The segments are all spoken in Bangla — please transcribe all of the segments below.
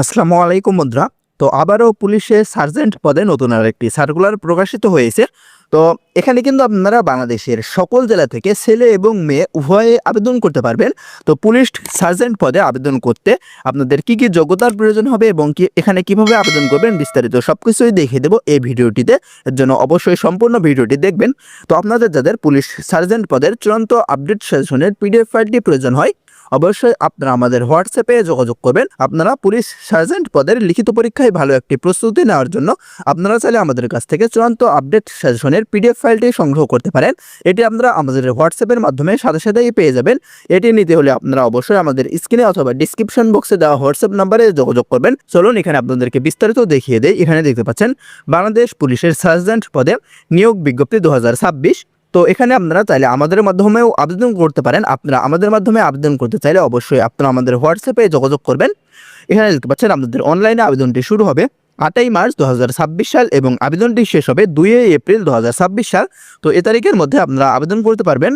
আসসালামু আলাইকুম বন্ধুরা। তো আবারও পুলিশের সার্জেন্ট পদে নতুন আরেকটি সার্কুলার প্রকাশিত হয়েছে। তো এখানে কিন্তু আপনারা বাংলাদেশের সকল জেলা থেকে ছেলে এবং মেয়ে উভয়ে আবেদন করতে পারবেন। তো পুলিশ সার্জেন্ট পদে আবেদন করতে আপনাদের কি কি যোগ্যতার প্রয়োজন হবে এবং এখানে কিভাবে আবেদন করবেন বিস্তারিত সবকিছুই দেখিয়ে দেবো এই ভিডিওটিতে। এর জন্য অবশ্যই সম্পূর্ণ ভিডিওটি দেখবেন। তো আপনাদের যাদের পুলিশ সার্জেন্ট পদের চূড়ান্ত আপডেট সাজেশনের পিডিএফ ফাইলটি প্রয়োজন হয়, অবশ্যই আপনারা আমাদের হোয়াটসঅ্যাপে যোগাযোগ করবেন। আপনারা পুলিশ সার্জেন্ট পদের লিখিত পরীক্ষায় ভালো একটি প্রস্তুতি নেওয়ার জন্য আপনারা চাইলে আমাদের কাছ থেকে চূড়ান্ত আপডেট সাজেশনের পিডিএফ ফাইলটি সংগ্রহ করতে পারেন। এটি আপনারা আমাদের হোয়াটসঅ্যাপের মাধ্যমে সাথে সাথেই পেয়ে যাবেন। এটি নিতে হলে আপনারা অবশ্যই আমাদের স্ক্রিনে অথবা ডিসক্রিপশন বক্সে দেওয়া হোয়াটসঅ্যাপ নাম্বারে যোগাযোগ করবেন। চলুন এখানে আপনাদেরকে বিস্তারিত দেখিয়ে দেয়। এখানে দেখতে পাচ্ছেন বাংলাদেশ পুলিশের সার্জেন্ট পদে নিয়োগ বিজ্ঞপ্তি 2026। তো এখানে আপনারা চাইলে আমাদের মাধ্যমেও আবেদন করতে পারেন। আপনারা আমাদের মাধ্যমে আবেদন করতে চাইলে অবশ্যই আপনারা আমাদের হোয়াটসঅ্যাপে যোগাযোগ করবেন। এখানে দেখতে পাচ্ছেন আপনাদের অনলাইনে আবেদনটি শুরু হবে 8ই মার্চ 2026 সাল এবং আবেদনটি শেষ হবে 2 এপ্রিল 2026 সাল। তো এ তারিখের মধ্যে আপনারা আবেদন করতে পারবেন।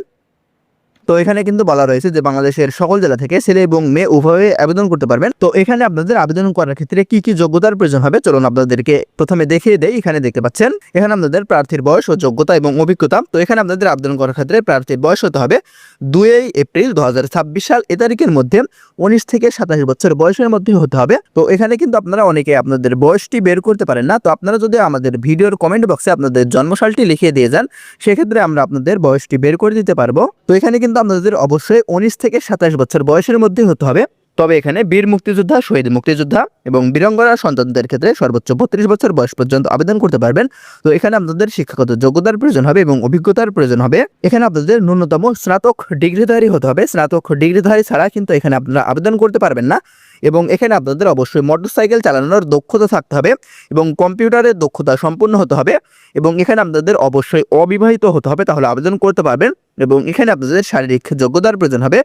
তো এখানে কিন্তু বলা রয়েছে যে বাংলাদেশের সকল জেলা থেকে ছেলে এবং মেয়ে উভয়ে আবেদন করতে পারবেন। তো এখানে আপনাদের আবেদন করার ক্ষেত্রে কি কি যোগ্যতার প্রয়োজন হবে চলুন আপনাদেরকে প্রথমে দেখিয়ে দেই। এখানে দেখতে পাচ্ছেন এখানে আপনাদের প্রার্থীর বয়স ও যোগ্যতা এবং অভিজ্ঞতা। তো এখানে আপনাদের আবেদন করার ক্ষেত্রে প্রার্থীর বয়স হতে হবে 2 এপ্রিল 2026 সাল এ তারিখের মধ্যে 19 থেকে 27 বছর বয়সের মধ্যে হতে হবে। তো এখানে কিন্তু আপনারা অনেকে আপনাদের বয়সটি বের করতে পারেন না। তো আপনারা যদি আমাদের ভিডিওর কমেন্ট বক্সে আপনাদের জন্মসালটি লিখিয়ে দিয়ে যান, সেক্ষেত্রে আমরা আপনাদের বয়সটি বের করে দিতে পারবো। তো এখানে কিন্তু আপনাদের অবশ্যই 19 থেকে 27 বছর বয়সের মধ্যে হতে হবে। তবে এখানে বীর মুক্তিযোদ্ধা, শহীদ মুক্তিযোদ্ধা এবং বীরাঙ্গনা সন্তানদের ক্ষেত্রে সর্বোচ্চ 32 বছর বয়স পর্যন্ত আবেদন করতে পারবেন। তো এখানে আপনাদের শিক্ষাগত যোগ্যতার প্রয়োজন হবে এবং অভিজ্ঞতার প্রয়োজন হবে। এখানে আপনাদের ন্যূনতম স্নাতক ডিগ্রিধারী হতে হবে। স্নাতক ডিগ্রিধারী ছাড়া কিন্তু এখানে আপনারা আবেদন করতে পারবেন না। এবং এখানে আপনাদের অবশ্যই মোটরসাইকেল চালানোর দক্ষতা থাকতে হবে এবং কম্পিউটারের দক্ষতা সম্পূর্ণ হতে হবে। এবং এখানে আপনাদের অবশ্যই অবিবাহিত হতে হবে, তাহলে আবেদন করতে পারবেন। এবং এখানে আপনাদের শারীরিক যোগ্যতার প্রয়োজন হবে।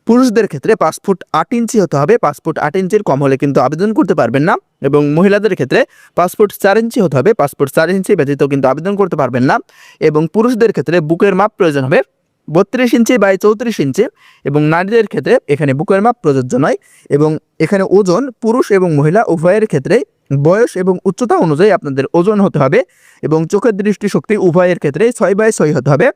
পুরুষদের ক্ষেত্রে 5 ফুট 8 ইঞ্চি হতে হবে। 5 ফুট 8 ইঞ্চির কম হলে কিন্তু আবেদন করতে পারবেন না। এবং মহিলাদের ক্ষেত্রে 5 ফুট 4 ইঞ্চি হতে হবে। 5 ফুট 4 ইঞ্চি ব্যতীত কিন্তু আবেদন করতে পারবেন না। এবং পুরুষদের ক্ষেত্রে বুকের মাপ প্রয়োজন হবে 32 ইঞ্চি বাই 34 ইঞ্চি। এবং নারীদের ক্ষেত্রে এখানে বুকের মাপ প্রযোজ্য নয়। এবং এখানে ওজন পুরুষ এবং মহিলা উভয়ের ক্ষেত্রে বয়স এবং উচ্চতা অনুযায়ী আপনাদের ওজন হতে হবে। এবং চোখের দৃষ্টিশক্তি উভয়ের ক্ষেত্রে 6/6 হতে হবে।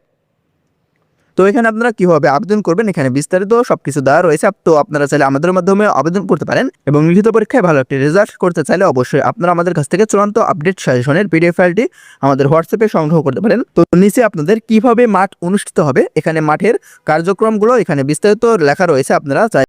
তো এখানে আপনারা কিভাবে আবেদন করবেন এখানে বিস্তারিত সবকিছু দেওয়া রয়েছে। তো আপনারা চাইলে আমাদের মাধ্যমে আবেদন করতে পারেন এবং লিখিত পরীক্ষায় ভালো একটি রেজাল্ট করতে চাইলে অবশ্যই আপনারা আমাদের কাছ থেকে চূড়ান্ত আপডেট সাজেশনের পিডিএফ ফাইলটি আমাদের হোয়াটসঅ্যাপে সংগ্রহ করতে পারেন। তো নিচে আপনাদের কিভাবে মাঠ অনুষ্ঠিত হবে, এখানে মাঠের কার্যক্রমগুলো এখানে বিস্তারিত লেখা রয়েছে। আপনারা